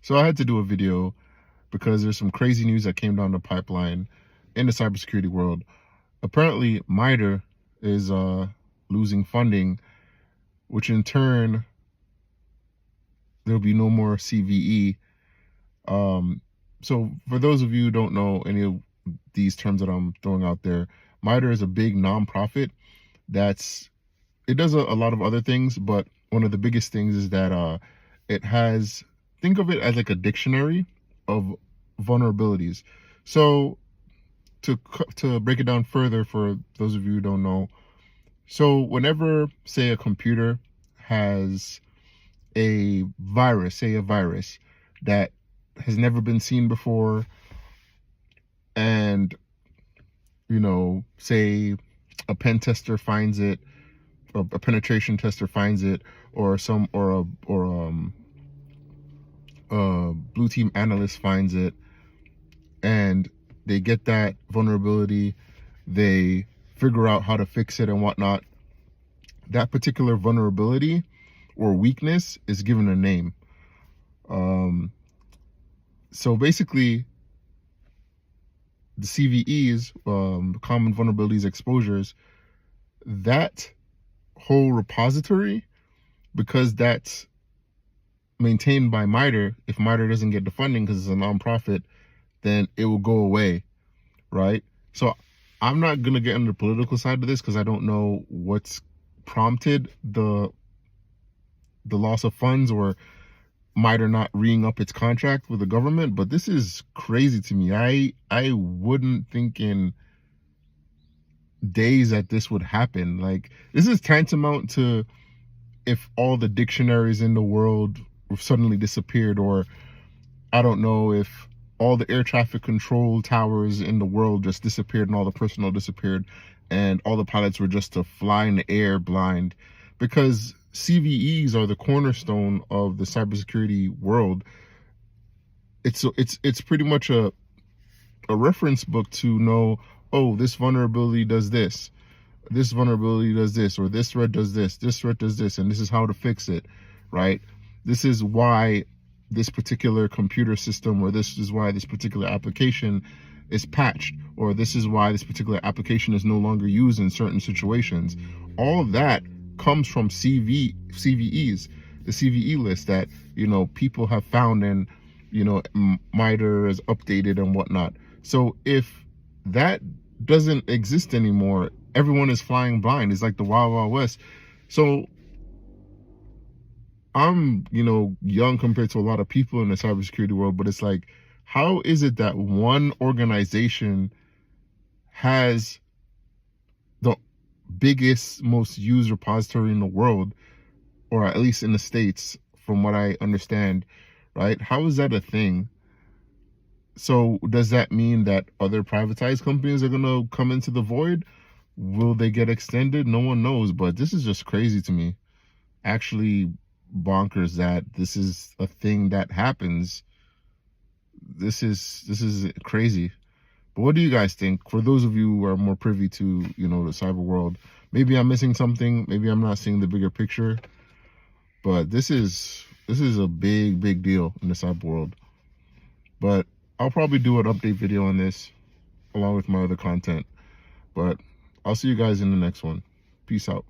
So I had to do a video because there's some crazy news that came down the pipeline in the cybersecurity world. Apparently, MITRE is losing funding, which in turn there'll be no more CVE. So for those of you who don't know any of these terms that I'm throwing out there, MITRE is a big nonprofit it does a lot of other things, but one of the biggest things is that it has, think of it as like a dictionary of vulnerabilities. So to break it down further for those of you who don't know, so whenever, say, a computer has a virus, say a virus that has never been seen before, and say a pen tester finds it, a penetration tester finds it, or a blue team analyst finds it, and they get that vulnerability, they figure out how to fix it and whatnot. That particular vulnerability or weakness is given a name. So basically, the CVEs, common vulnerabilities exposures, that whole repository, because that's maintained by MITRE, if MITRE doesn't get the funding because it's a nonprofit, then it will go away, right? So I'm not going to get into the political side of this because I don't know what's prompted the loss of funds or MITRE not reing up its contract with the government, but this is crazy to me. I wouldn't think in days that this would happen. Like, this is tantamount to if all the dictionaries in the world suddenly disappeared, or I don't know, if all the air traffic control towers in the world just disappeared and all the personnel disappeared and all the pilots were just to fly in the air blind. Because CVEs are the cornerstone of the cybersecurity world. It's pretty much a reference book to know, oh, this vulnerability does this, this vulnerability does this, or this threat does this threat does this, and this is how to fix it, right? This is why this particular computer system, or this is why this particular application is patched, or this is why this particular application is no longer used in certain situations. All of that comes from CVEs, the CVE list that people have found, and MITRE is updated and whatnot. So if that doesn't exist anymore, everyone is flying blind. It's like the Wild Wild West. So I'm young compared to a lot of people in the cybersecurity world, but it's like, how is it that one organization has the biggest, most used repository in the world, or at least in the States, from what I understand, right? How is that a thing? So does that mean that other privatized companies are going to come into the void? Will they get extended? No one knows, but this is just crazy to me. Actually bonkers that this is a thing that happens. This is crazy. But what do you guys think? For those of you who are more privy to, the cyber world, maybe I'm missing something. Maybe I'm not seeing the bigger picture. But this is a big deal in the cyber world. But I'll probably do an update video on this along with my other content. But I'll see you guys in the next one. Peace out.